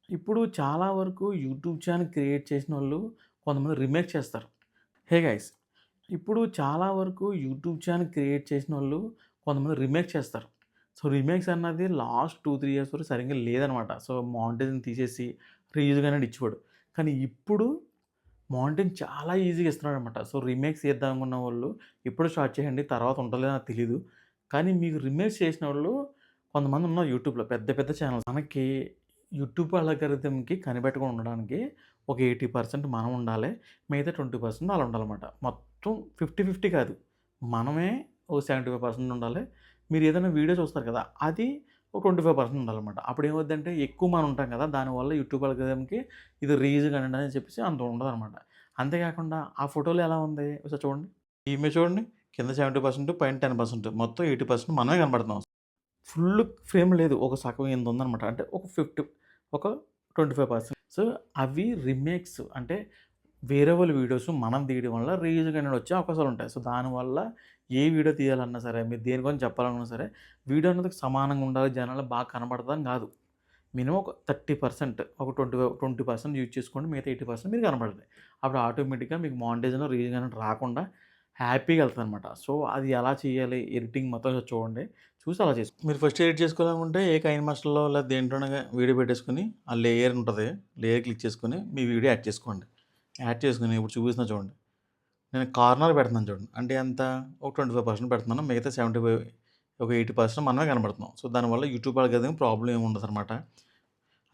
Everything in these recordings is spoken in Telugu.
ఇప్పుడు చాలా వరకు యూట్యూబ్ ఛానెల్ క్రియేట్ చేసినోళ్ళు కొంతమంది రీమేక్ చేస్తారు. Hey guys! ఇప్పుడు చాలా వరకు యూట్యూబ్ ఛానెల్ క్రియేట్ చేసినోళ్ళు కొంతమంది రీమేక్ చేస్తారు. సో, రీమేక్స్ అన్నది లాస్ట్ 2, 3 ఇయర్స్ వరకు సరిగ్గా లేదనమాట. సో, మానిటైజేషన్ తీసేసి రీయూజ్‌గా అనేది ఇచ్చేవాడు. కానీ ఇప్పుడు మానిటైజేషన్ చాలా ఈజీగా ఇస్తున్నాడనమాట. సో, రీమేక్స్ చేద్దాం అనుకున్న వాళ్ళు ఇప్పుడే స్టార్ట్ చేయండి. తర్వాత ఉంటదో లేదో నాకు తెలీదు. కానీ మీకు రీమేక్స్ చేసినోళ్ళు కొంతమంది ఉన్నారు యూట్యూబ్‌లో పెద్ద పెద్ద ఛానెల్స్. మనకి యూట్యూబ్ అల్గారిథమ్‌కి కనిపెట్టకుండా ఉండడానికి ఒక 80% మనం ఉండాలి. మిగతా 20% ఆళ్ళు ఉండాలన్నమాట. మొత్తం 50, 50 కాదు. మనమే ఓ 75% ఉండాలి. మీరు ఏదైనా వీడియో చూస్తారు కదా! అది ఒక 25% ఉండాలన్నమాట. అప్పుడు ఏమవుద్దంటే ఎక్కువ మనం ఉంటాం కదా! దానివల్ల యూట్యూబ్ అల్గారిథమ్‌కి ఇది రీచ్ కానివ్వండి అని చెప్పేసి అంత ఉండదన్నమాట. అంతేకాకుండా ఆ ఫోటోలో ఎలా ఉంది ఒకసారి చూడండి. ఈ ఇమేజ్ చూడండి. కింద 70% పైన 10% మొత్తం 80% మనమే కనపడుతున్నాం. ఫుల్ ఫ్రేమ్ లేదు. ఒక సగం ఇంత ఉందనమాట. అంటే ఒక 50 ఒక 25% సో, అవి రీమేక్స్ అంటే వేరే వాళ్ళ వీడియోస్ మనం తీయడం వల్ల రీయూజ్ అనేది వచ్చే అవకాశాలుంటాయి. సో, దానివల్ల ఏ వీడియో తీయాలన్నా సరే, మీరు దేని గురించి చెప్పాలన్నా సరే, వీడియో అనేది సమానంగా ఉండాలి. జనాలకు బాగా కనపడదని కాదు. మినిమమ్ ఒక 30% ఒక 20% యూజ్ చేసుకోండి. మిగతా 80% మీరు కనపడండి. అప్పుడు ఆటోమేటిక్‌గా మీకు మానిటైజేషన్, రీయూజ్ అనేది రాకుండా హ్యాపీగా ఎళ్తదనమాట. సో, అది ఎలా చేయాలి? ఎడిటింగ్ మొత్తం చూడండి. చూసి అలా మీరు ఫస్ట్ ఎడిట్ చేసుకోవాలనుకుంటే ఏ కైన్ మాస్టర్‌లో లేదా దేంట్లోనైనా వీడియో పెట్టేసుకొని, ఆ లేయర్ ఉంటది. లేయర్ క్లిక్ చేసుకొని, మీ వీడియో యాడ్ చేసుకోండి. యాడ్ చేసుకొని ఇప్పుడు చూపిస్తున్నా చూడండి. నేను కార్నర్ పెడుతున్నాను చూడండి. అంటే ఎంత? ఒక 25% పెడుతున్నాను. మిగతా 75 ఒక 80% మనమే కనపడుతున్నాం. సో, దానివల్ల యూట్యూబ్ అల్గారిథం ప్రాబ్లమ్ ఏమి ఉండదనమాట.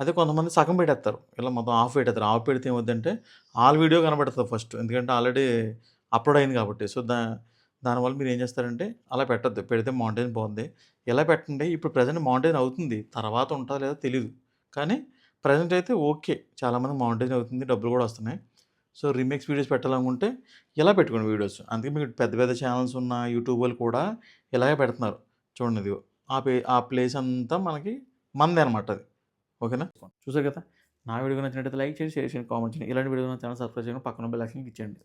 అదే కొంతమంది సగం పెట్టేత్తారు. ఇలా మొత్తం హాఫ్ పెట్టేత్తారు. హాఫ్ పెడితే ఏమవుద్దంటే, ఆళ్ళ వీడియో కనపడుతది ఫస్ట్. ఎందుకంటే ఆల్రెడీ అప్‌లోడ్ అయింది కాబట్టి. సో, దానివల్ల మీరేం చేస్తారంటే, అలా పెట్టొద్దు. పెడితే మానిటైజేషన్ పోద్ది. ఇలా పెట్టండి. ఇప్పుడు ప్రెజెంట్ మానిటైజేషన్ అవుతుంది. తర్వాత ఉంటదో లేదో తెలీదు. కానీ ప్రెజెంట్ అయితే ఓకే. చాలామందికి మానిటైజేషన్ అవుతుంది. డబ్బులు కూడా వస్తున్నాయి. సో, రీమేక్స్ వీడియోస్ పెట్టాలనుకుంటే ఇలా పెట్టుకోండి వీడియోస్. అందుకే మీకు పెద్ద పెద్ద ఛానెల్స్ ఉన్న యూట్యూబర్లు కూడా ఇలాగే పెడుతున్నారు. చూడండి ఇదిగో. ఆ ప్లేస్ అంతా మనకి మనదే అనమాట అది. ఓకేనా? చూసారు కదా! నా వీడియో నచ్చినట్టయితే లైక్ చేయండి, షేర్ చేయండి, కామెంట్ చేయండి. ఇలాంటి వీడియో నా ఛానెల్ సబ్స్క్రైబ్ చేయండి. పక్కన బెల్ ఐకాన్ క్లిక్ చేయండి.